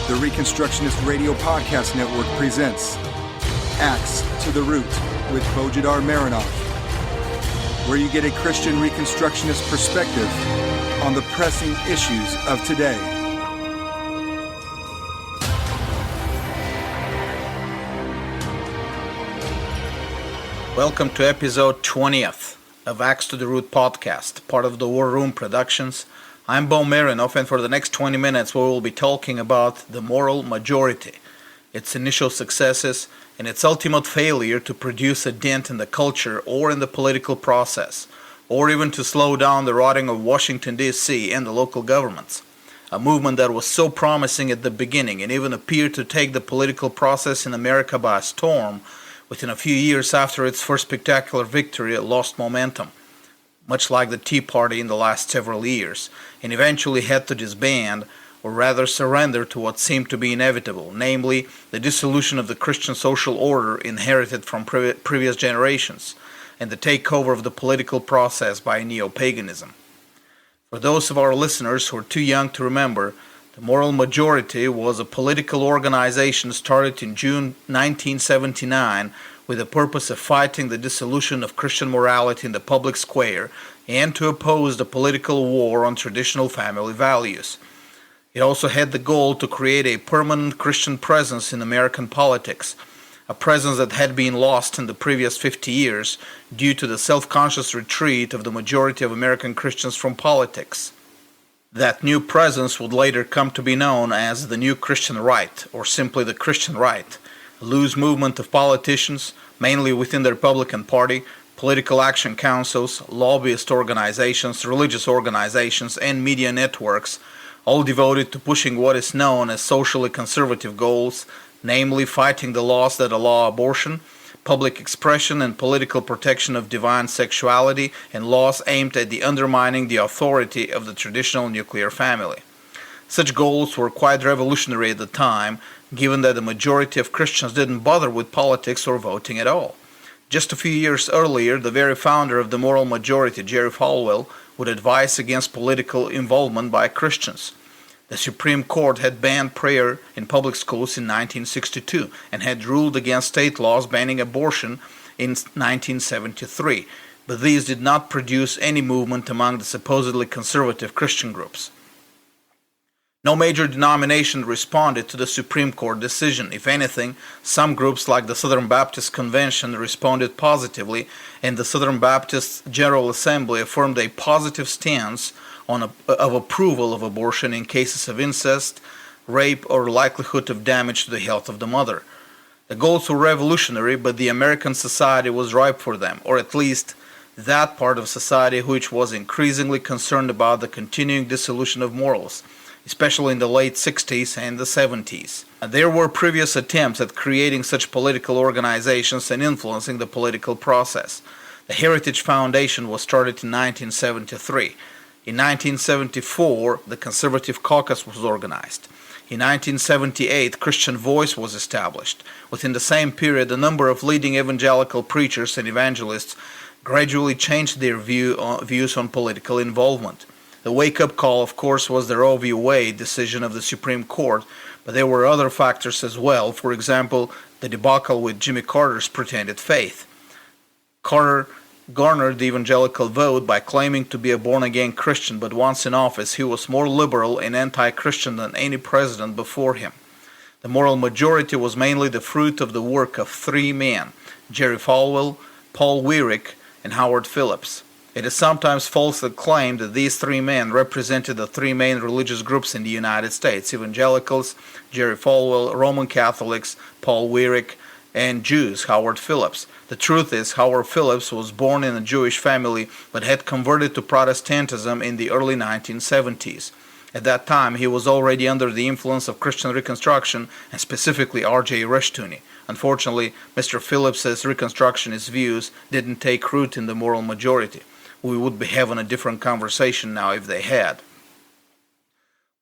The Reconstructionist Radio Podcast Network presents Axe to the Root with Bo Marinov, where you get a Christian Reconstructionist perspective on the pressing issues of today. Welcome to episode 20th of Axe to the Root podcast, part of the War Room Productions. I'm Bo Marinov, and for the next 20 minutes we will be talking about the moral majority, its initial successes, and its ultimate failure to produce a dent in the culture or in the political process, or even to slow down the rotting of Washington, D.C. and the local governments. A movement that was so promising at the beginning and even appeared to take the political process in America by storm, within a few years after its first spectacular victory, it lost momentum, much like the Tea Party in the last several years, and eventually had to disband, or rather surrender to what seemed to be inevitable, namely the dissolution of the Christian social order inherited from previous generations, and the takeover of the political process by neopaganism. For those of our listeners who are too young to remember, the Moral Majority was a political organization started in June 1979 with the purpose of fighting the dissolution of Christian morality in the public square and to oppose the political war on traditional family values. It also had the goal to create a permanent Christian presence in American politics, a presence that had been lost in the previous 50 years due to the self-conscious retreat of the majority of American Christians from politics. That new presence would later come to be known as the New Christian Right, or simply the Christian Right, a loose movement of politicians, mainly within the Republican Party, political action councils, lobbyist organizations, religious organizations, and media networks, all devoted to pushing what is known as socially conservative goals, namely fighting the laws that allow abortion, public expression and political protection of divine sexuality, and laws aimed at undermining the authority of the traditional nuclear family. Such goals were quite revolutionary at the time, given that the majority of Christians didn't bother with politics or voting at all. Just a few years earlier, the very founder of the Moral Majority, Jerry Falwell, would advise against political involvement by Christians. The Supreme Court had banned prayer in public schools in 1962 and had ruled against state laws banning abortion in 1973, but these did not produce any movement among the supposedly conservative Christian groups. No major denomination responded to the Supreme Court decision. If anything, some groups like the Southern Baptist Convention responded positively, and the Southern Baptist General Assembly affirmed a positive stance of approval of abortion in cases of incest, rape, or likelihood of damage to the health of the mother. The goals were revolutionary, but the American society was ripe for them, or at least that part of society which was increasingly concerned about the continuing dissolution of morals, especially in the late 60s and the 70s. There were previous attempts at creating such political organizations and influencing the political process. The Heritage Foundation was started in 1973. In 1974, the Conservative Caucus was organized. In 1978, Christian Voice was established. Within the same period, a number of leading evangelical preachers and evangelists gradually changed their views on political involvement. The wake-up call, of course, was the Roe v. Wade decision of the Supreme Court, but there were other factors as well. For example, the debacle with Jimmy Carter's pretended faith. Carter garnered the evangelical vote by claiming to be a born-again Christian, but once in office he was more liberal and anti-Christian than any president before him. The Moral Majority was mainly the fruit of the work of three men, Jerry Falwell, Paul Weirick, and Howard Phillips. It is sometimes falsely claimed that these three men represented the three main religious groups in the United States: evangelicals, Jerry Falwell, Roman Catholics, Paul Weirick, and Jews, Howard Phillips. The truth is, Howard Phillips was born in a Jewish family but had converted to Protestantism in the early 1970s. At that time, he was already under the influence of Christian Reconstruction, and specifically R.J. Rushdoony. Unfortunately, Mr. Phillips's Reconstructionist views didn't take root in the Moral Majority. We would be having a different conversation now if they had.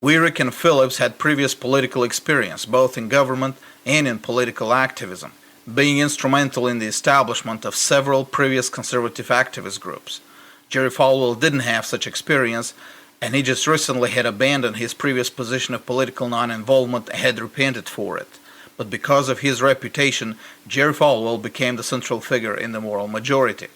Weirick and Phillips had previous political experience, both in government and in political activism, being instrumental in the establishment of several previous conservative activist groups. Jerry Falwell didn't have such experience, and he just recently had abandoned his previous position of political non-involvement and had repented for it. But because of his reputation, Jerry Falwell became the central figure in the moral majority.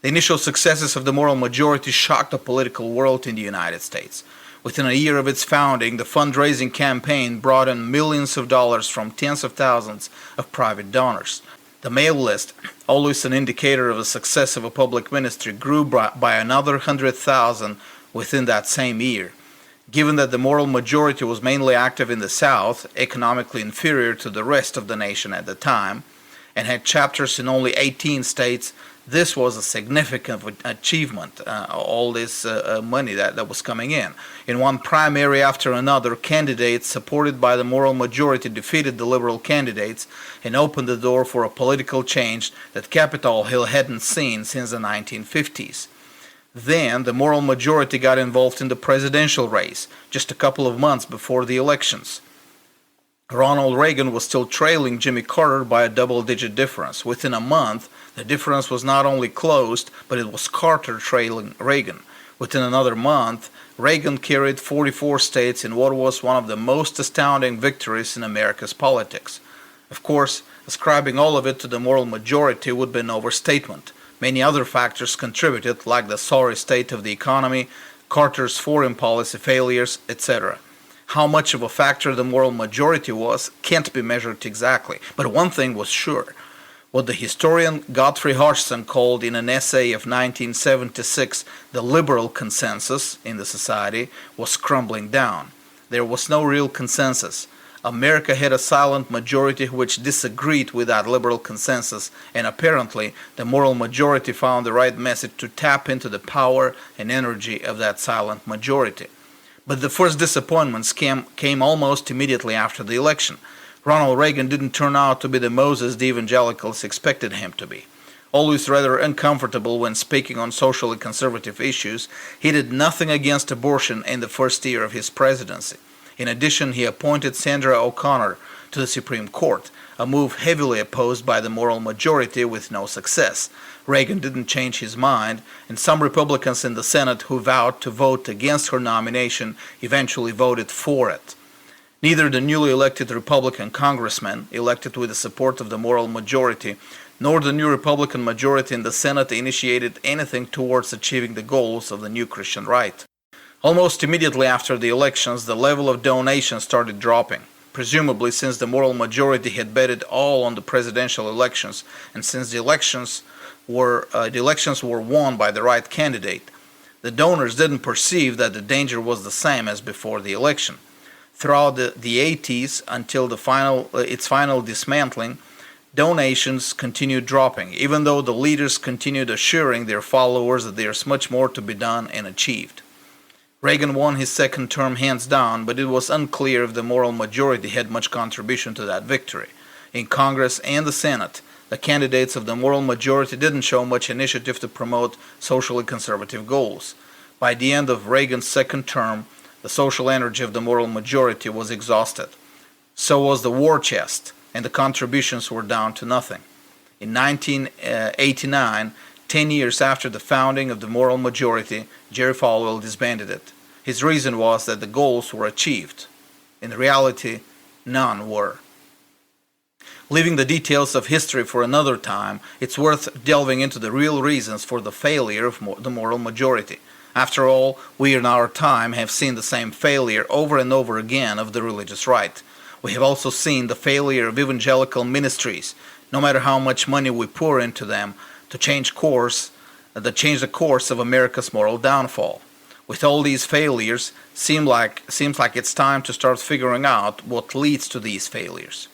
The initial successes of the moral majority shocked the political world in the United States. Within a year of its founding, the fundraising campaign brought in millions of dollars from tens of thousands of private donors. The mail list, always an indicator of the success of a public ministry, grew by another 100,000 within that same year. Given that the moral majority was mainly active in the South, economically inferior to the rest of the nation at the time, and had chapters in only 18 states, this was a significant achievement, all this money that was coming in. In one primary after another, candidates supported by the moral majority defeated the liberal candidates and opened the door for a political change that Capitol Hill hadn't seen since the 1950s. Then the moral majority got involved in the presidential race just a couple of months before the elections. Ronald Reagan was still trailing Jimmy Carter by a double-digit difference. Within a month, the difference was not only closed, but it was Carter trailing Reagan. Within another month, Reagan carried 44 states in what was one of the most astounding victories in America's politics. Of course, ascribing all of it to the moral majority would be an overstatement. Many other factors contributed, like the sorry state of the economy, Carter's foreign policy failures, etc. How much of a factor the moral majority was can't be measured exactly, but one thing was sure. What the historian Godfrey Hodgson called in an essay of 1976 the liberal consensus in the society was crumbling down. There was no real consensus. America had a silent majority which disagreed with that liberal consensus, and apparently the moral majority found the right message to tap into the power and energy of that silent majority. But the first disappointments came almost immediately after the election. Ronald Reagan didn't turn out to be the Moses the evangelicals expected him to be. Always rather uncomfortable when speaking on socially conservative issues, he did nothing against abortion in the first year of his presidency. In addition, he appointed Sandra O'Connor to the Supreme Court, a move heavily opposed by the moral majority with no success. Reagan didn't change his mind, and some Republicans in the Senate who vowed to vote against her nomination eventually voted for it. Neither the newly elected Republican congressmen, elected with the support of the moral majority, nor the new Republican majority in the Senate initiated anything towards achieving the goals of the new Christian right. Almost immediately after the elections, the level of donations started dropping, presumably since the moral majority had betted all on the presidential elections, and since the elections were won by the right candidate. The donors didn't perceive that the danger was the same as before the election. Throughout the 80s, until its final dismantling, donations continued dropping, even though the leaders continued assuring their followers that there's much more to be done and achieved. Reagan won his second term hands down, but it was unclear if the moral majority had much contribution to that victory. In Congress and the Senate, the candidates of the moral majority didn't show much initiative to promote socially conservative goals. By the end of Reagan's second term, the social energy of the moral majority was exhausted. So was the war chest, and the contributions were down to nothing. In 1989, 10 years after the founding of the moral majority, Jerry Falwell disbanded it. His reason was that the goals were achieved. In reality, none were. Leaving the details of history for another time, it's worth delving into the real reasons for the failure of the moral majority. After all, we in our time have seen the same failure over and over again of the religious right. We have also seen the failure of evangelical ministries, no matter how much money we pour into them, to change the course of America's moral downfall. With all these failures, seems like it's time to start figuring out what leads to these failures.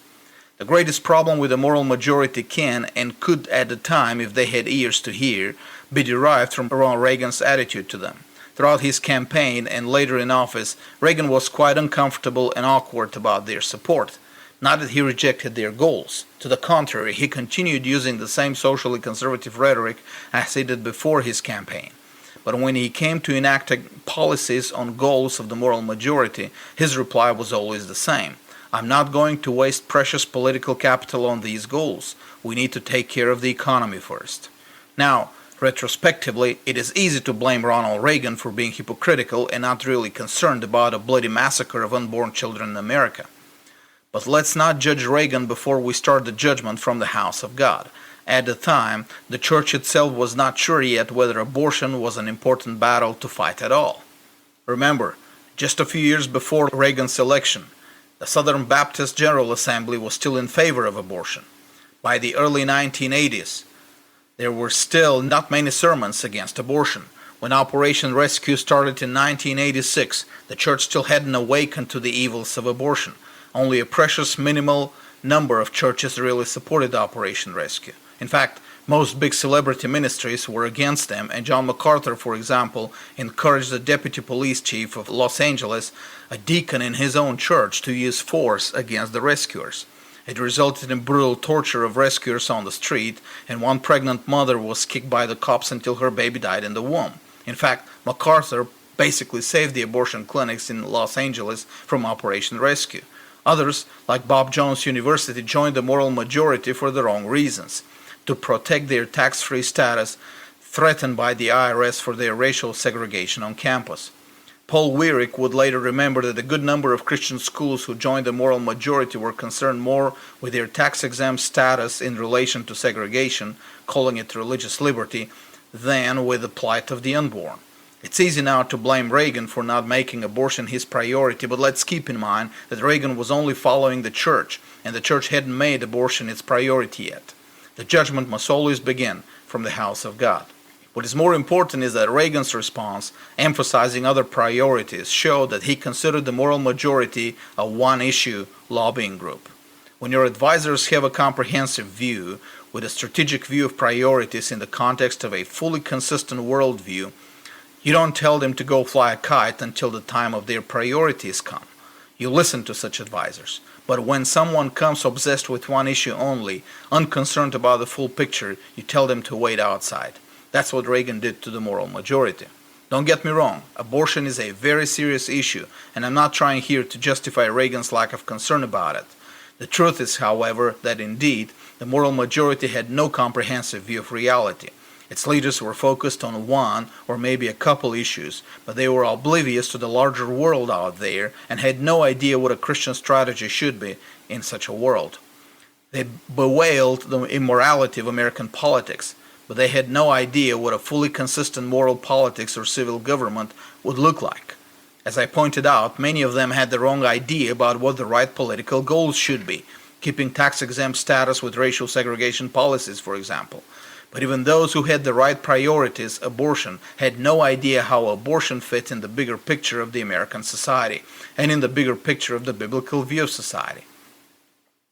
The greatest problem with the moral majority can and could at the time, if they had ears to hear, be derived from Ronald Reagan's attitude to them. Throughout his campaign and later in office, Reagan was quite uncomfortable and awkward about their support. Not that he rejected their goals. To the contrary, he continued using the same socially conservative rhetoric as he did before his campaign. But when he came to enacting policies on goals of the moral majority, his reply was always the same. I'm not going to waste precious political capital on these goals. We need to take care of the economy first. Now, Retrospectively, it is easy to blame Ronald Reagan for being hypocritical and not really concerned about a bloody massacre of unborn children in America. But let's not judge Reagan before we start the judgment from the house of God. At the time, the church itself was not sure yet whether abortion was an important battle to fight at all. Remember, just a few years before Reagan's election, the Southern Baptist General Assembly was still in favor of abortion. By the early 1980s, there were still not many sermons against abortion. When Operation Rescue started in 1986, the church still hadn't awakened to the evils of abortion. Only a precious minimal number of churches really supported Operation Rescue. In fact, most big celebrity ministries were against them, and John MacArthur, for example, encouraged the deputy police chief of Los Angeles, a deacon in his own church, to use force against the rescuers. It resulted in brutal torture of rescuers on the street, and one pregnant mother was kicked by the cops until her baby died in the womb. In fact, MacArthur basically saved the abortion clinics in Los Angeles from Operation Rescue. Others, like Bob Jones University, joined the moral majority for the wrong reasons: to protect their tax-free status, threatened by the IRS for their racial segregation on campus. Paul Weirick would later remember that a good number of Christian schools who joined the moral majority were concerned more with their tax-exempt status in relation to segregation, calling it religious liberty, than with the plight of the unborn. It's easy now to blame Reagan for not making abortion his priority, but let's keep in mind that Reagan was only following the church, and the church hadn't made abortion its priority yet. The judgment must always begin from the house of God. What is more important is that Reagan's response, emphasizing other priorities, showed that he considered the moral majority a one-issue lobbying group. When your advisors have a comprehensive view, with a strategic view of priorities in the context of a fully consistent worldview, you don't tell them to go fly a kite until the time of their priorities come. You listen to such advisors. But when someone comes obsessed with one issue only, unconcerned about the full picture, you tell them to wait outside. That's what Reagan did to the moral majority. Don't get me wrong, abortion is a very serious issue, and I'm not trying here to justify Reagan's lack of concern about it. The truth is, however, that indeed, the moral majority had no comprehensive view of reality. Its leaders were focused on one or maybe a couple issues, but they were oblivious to the larger world out there and had no idea what a Christian strategy should be in such a world. They bewailed the immorality of American politics, but they had no idea what a fully consistent moral politics or civil government would look like. As I pointed out, many of them had the wrong idea about what the right political goals should be, keeping tax-exempt status with racial segregation policies, for example. But even those who had the right priorities, abortion, had no idea how abortion fit in the bigger picture of the American society, and in the bigger picture of the biblical view of society.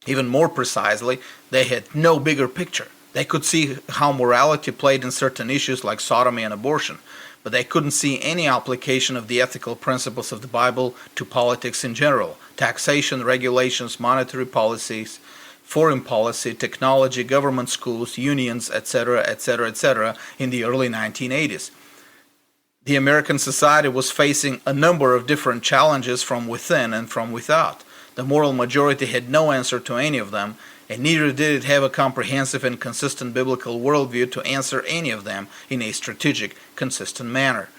Even more precisely, they had no bigger picture. They could see how morality played in certain issues like sodomy and abortion, but they couldn't see any application of the ethical principles of the Bible to politics in general: taxation, regulations, monetary policies, foreign policy, technology, government schools, unions, etc., etc., etc. in the early 1980s. The American society was facing a number of different challenges from within and from without. The moral majority had no answer to any of them, and neither did it have a comprehensive and consistent biblical worldview to answer any of them in a strategic, consistent manner.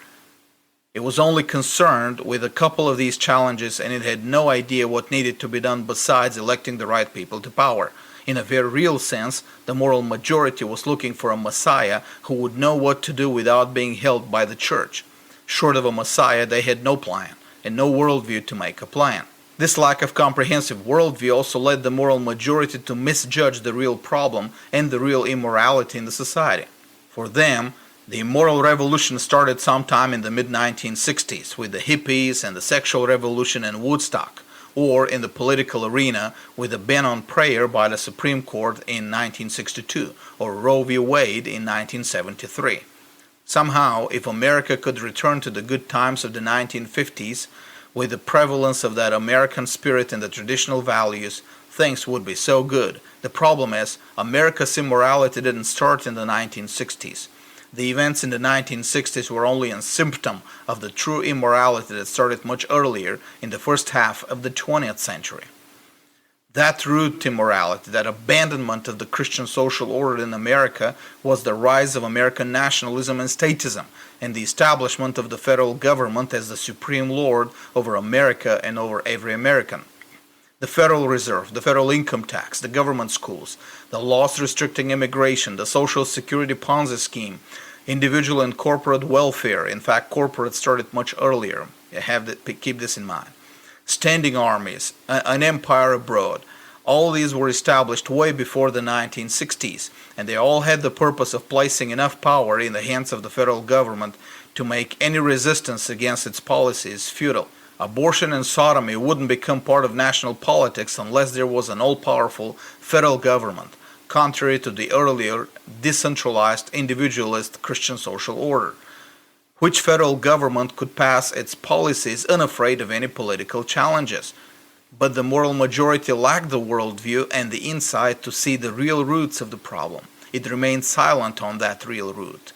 It was only concerned with a couple of these challenges, and it had no idea what needed to be done besides electing the right people to power. In a very real sense, the moral majority was looking for a Messiah who would know what to do without being held by the church. Short of a Messiah, they had no plan, and no worldview to make a plan. This lack of comprehensive worldview also led the moral majority to misjudge the real problem and the real immorality in the society. For them, the immoral revolution started sometime in the mid-1960s with the hippies and the sexual revolution in Woodstock, or in the political arena with a ban on prayer by the Supreme Court in 1962, or Roe v. Wade in 1973. Somehow, if America could return to the good times of the 1950s, with the prevalence of that American spirit and the traditional values, things would be so good. The problem is, America's immorality didn't start in the 1960s. The events in the 1960s were only a symptom of the true immorality that started much earlier in the first half of the 20th century. That root to morality, that abandonment of the Christian social order in America, was the rise of American nationalism and statism, and the establishment of the federal government as the supreme lord over America and over every American. The Federal Reserve, the federal income tax, the government schools, the laws restricting immigration, the Social Security Ponzi scheme, individual and corporate welfare. In fact, corporate started much earlier. Keep this in mind. Standing armies, an empire abroad. All these were established way before the 1960s, and they all had the purpose of placing enough power in the hands of the federal government to make any resistance against its policies futile. Abortion and sodomy wouldn't become part of national politics unless there was an all-powerful federal government, contrary to the earlier decentralized individualist Christian social order, which federal government could pass its policies unafraid of any political challenges. But the moral majority lacked the worldview and the insight to see the real roots of the problem. It remained silent on that real root.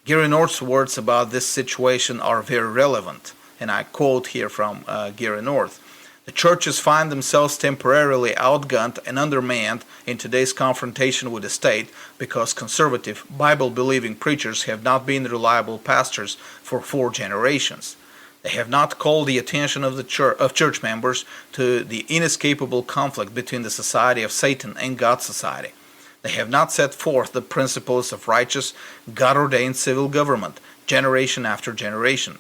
Gary North's words about this situation are very relevant, and I quote here from Gary North. The churches find themselves temporarily outgunned and undermanned in today's confrontation with the state because conservative, Bible-believing preachers have not been reliable pastors for 4 generations. They have not called the attention of church members to the inescapable conflict between the society of Satan and God's society. They have not set forth the principles of righteous, God-ordained civil government, generation after generation.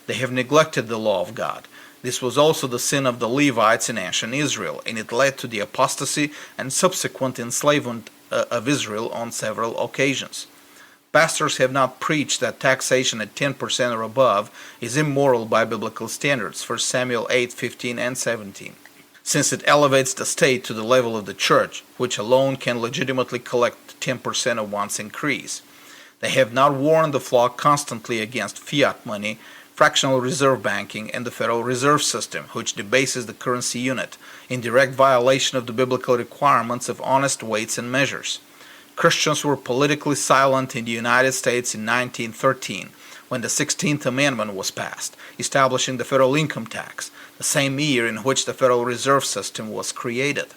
They have neglected the law of God. This was also the sin of the Levites in ancient Israel, and it led to the apostasy and subsequent enslavement of Israel on several occasions. Pastors have not preached that taxation at 10% or above is immoral by biblical standards, 1 Samuel 8, 15 and 17, since it elevates the state to the level of the church, which alone can legitimately collect 10% of one's increase. They have not warned the flock constantly against fiat money, fractional reserve banking, and the Federal Reserve System, which debases the currency unit, in direct violation of the biblical requirements of honest weights and measures. Christians were politically silent in the United States in 1913, when the 16th Amendment was passed, establishing the federal income tax, the same year in which the Federal Reserve System was created.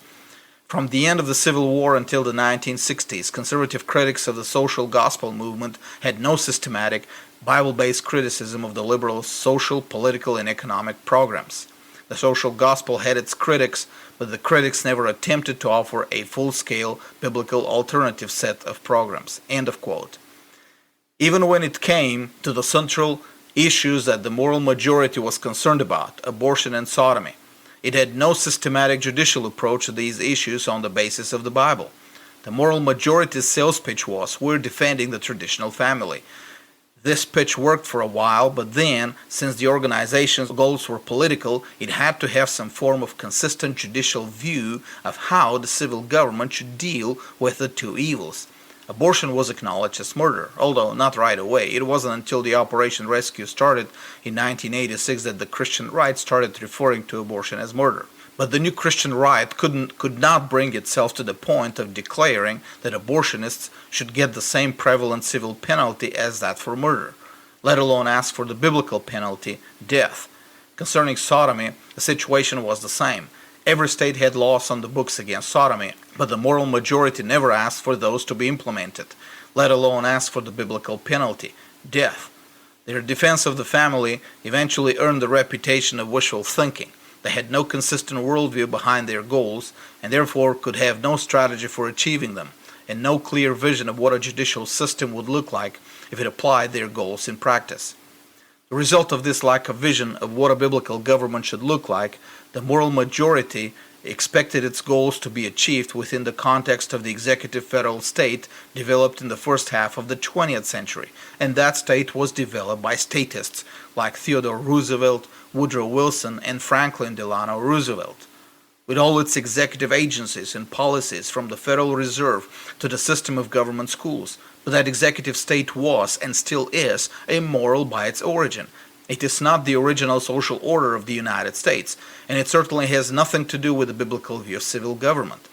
From the end of the Civil War until the 1960s, conservative critics of the social gospel movement had no systematic, Bible-based criticism of the liberal social, political, and economic programs. The social gospel had its critics, but the critics never attempted to offer a full-scale biblical alternative set of programs. End of quote. Even when it came to the central issues that the moral majority was concerned about, abortion and sodomy, it had no systematic judicial approach to these issues on the basis of the Bible. The moral majority's sales pitch was, we're defending the traditional family. This pitch worked for a while, but then, since the organization's goals were political, it had to have some form of consistent judicial view of how the civil government should deal with the two evils. Abortion was acknowledged as murder, although not right away. It wasn't until the Operation Rescue started in 1986 that the Christian right started referring to abortion as murder. But the new Christian right could not bring itself to the point of declaring that abortionists should get the same prevalent civil penalty as that for murder, let alone ask for the biblical penalty, death. Concerning sodomy, the situation was the same. Every state had laws on the books against sodomy, but the moral majority never asked for those to be implemented, let alone ask for the biblical penalty, death. Their defense of the family eventually earned the reputation of wishful thinking. They had no consistent worldview behind their goals, and therefore could have no strategy for achieving them, and no clear vision of what a judicial system would look like if it applied their goals in practice. The result of this lack of vision of what a biblical government should look like, the moral majority expected its goals to be achieved within the context of the executive federal state developed in the first half of the 20th century, and that state was developed by statists like Theodore Roosevelt, Woodrow Wilson, and Franklin Delano Roosevelt. With all its executive agencies and policies from the Federal Reserve to the system of government schools, but that executive state was, and still is, immoral by its origin. It is not the original social order of the United States, and it certainly has nothing to do with the biblical view of civil government.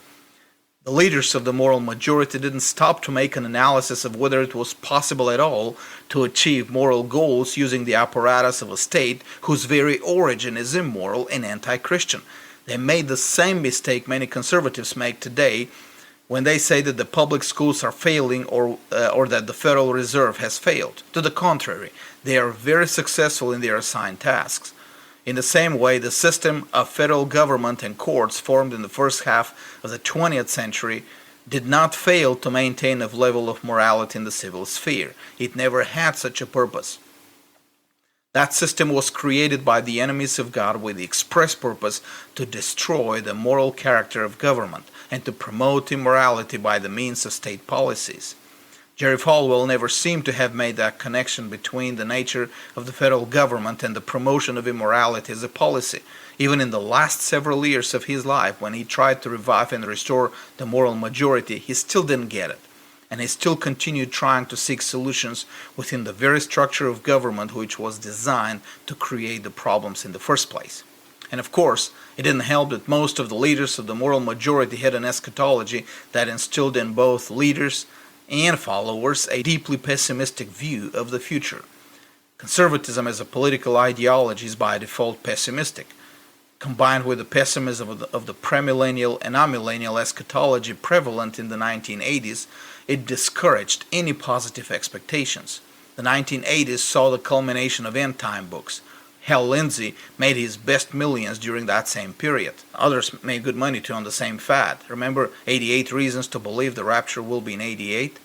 The leaders of the moral majority didn't stop to make an analysis of whether it was possible at all to achieve moral goals using the apparatus of a state whose very origin is immoral and anti-Christian. They made the same mistake many conservatives make today when they say that the public schools are failing or that the Federal Reserve has failed. To the contrary, they are very successful in their assigned tasks. In the same way, the system of federal government and courts formed in the first half of the 20th century did not fail to maintain a level of morality in the civil sphere. It never had such a purpose. That system was created by the enemies of God with the express purpose to destroy the moral character of government and to promote immorality by the means of state policies. Jerry Falwell never seemed to have made that connection between the nature of the federal government and the promotion of immorality as a policy. Even in the last several years of his life, when he tried to revive and restore the moral majority, he still didn't get it. And he still continued trying to seek solutions within the very structure of government which was designed to create the problems in the first place. And of course, it didn't help that most of the leaders of the moral majority had an eschatology that instilled in both leaders and followers a deeply pessimistic view of the future. Conservatism as a political ideology is by default pessimistic. Combined with the pessimism of the premillennial and amillennial eschatology prevalent in the 1980s, it discouraged any positive expectations. The 1980s saw the culmination of end-time books. Hal Lindsey made his best millions during that same period. Others made good money too on the same fad. Remember 88 Reasons to Believe the Rapture Will Be in 88?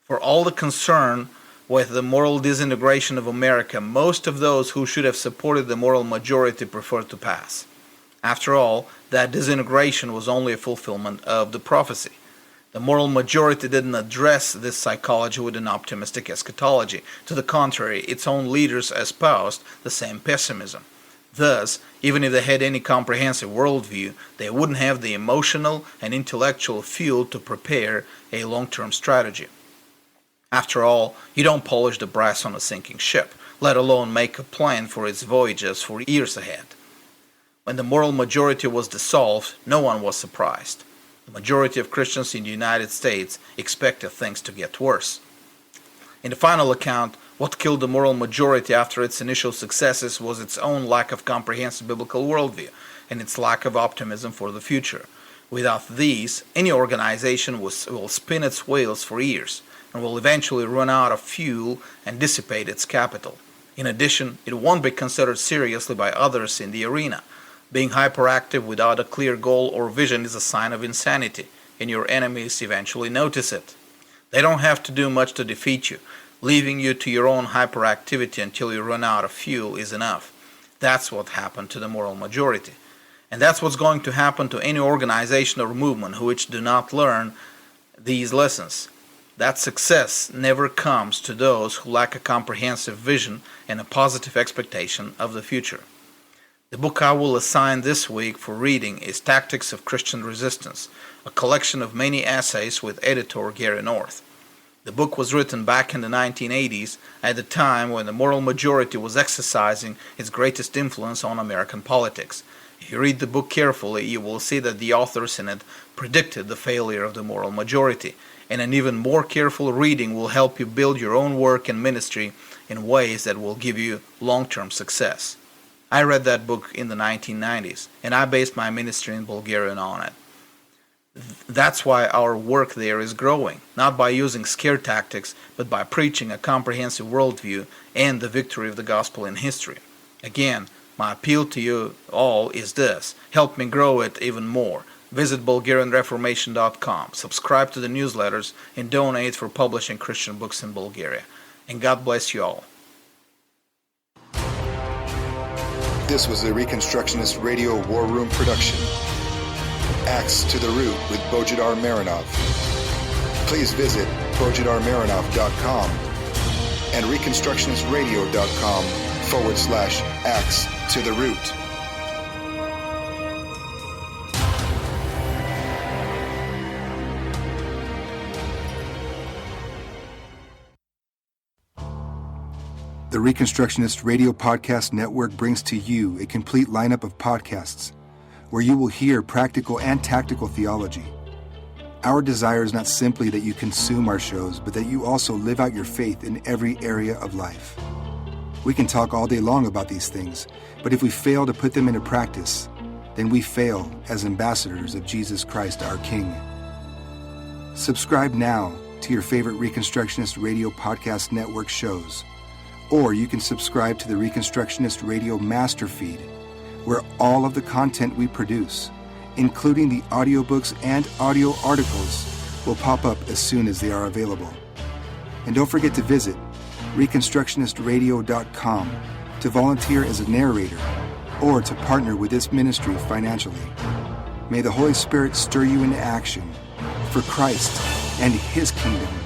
For all the concern with the moral disintegration of America, most of those who should have supported the moral majority preferred to pass. After all, that disintegration was only a fulfillment of the prophecy. The moral majority didn't address this psychology with an optimistic eschatology. To the contrary, its own leaders espoused the same pessimism. Thus, even if they had any comprehensive worldview, they wouldn't have the emotional and intellectual fuel to prepare a long-term strategy. After all, you don't polish the brass on a sinking ship, let alone make a plan for its voyages for years ahead. When the moral majority was dissolved, no one was surprised. The majority of Christians in the United States expected things to get worse. In the final account, what killed the moral majority after its initial successes was its own lack of comprehensive biblical worldview and its lack of optimism for the future. Without these, any organization will spin its wheels for years and will eventually run out of fuel and dissipate its capital. In addition, it won't be considered seriously by others in the arena. Being hyperactive without a clear goal or vision is a sign of insanity, and your enemies eventually notice it. They don't have to do much to defeat you. Leaving you to your own hyperactivity until you run out of fuel is enough. That's what happened to the moral majority. And that's what's going to happen to any organization or movement which do not learn these lessons. That success never comes to those who lack a comprehensive vision and a positive expectation of the future. The book I will assign this week for reading is Tactics of Christian Resistance, a collection of many essays with editor Gary North. The book was written back in the 1980s, at the time when the moral majority was exercising its greatest influence on American politics. If you read the book carefully, you will see that the authors in it predicted the failure of the moral majority, and an even more careful reading will help you build your own work and ministry in ways that will give you long-term success. I read that book in the 1990s, and I based my ministry in Bulgaria on it. That's why our work there is growing, not by using scare tactics, but by preaching a comprehensive worldview and the victory of the gospel in history. Again, my appeal to you all is this: help me grow it even more. Visit BulgarianReformation.com, subscribe to the newsletters, and donate for publishing Christian books in Bulgaria. And God bless you all. This was a Reconstructionist Radio War Room production. Axe to the Root with Bo Marinov. Please visit BojidarMarinov.com and ReconstructionistRadio.com/Axe to the Root. The Reconstructionist Radio Podcast Network brings to you a complete lineup of podcasts where you will hear practical and tactical theology. Our desire is not simply that you consume our shows, but that you also live out your faith in every area of life. We can talk all day long about these things, but if we fail to put them into practice, then we fail as ambassadors of Jesus Christ our King. Subscribe now to your favorite Reconstructionist Radio Podcast Network shows, or you can subscribe to the Reconstructionist Radio Master Feed, where all of the content we produce, including the audiobooks and audio articles, will pop up as soon as they are available. And don't forget to visit ReconstructionistRadio.com to volunteer as a narrator or to partner with this ministry financially. May the Holy Spirit stir you into action for Christ and His kingdom.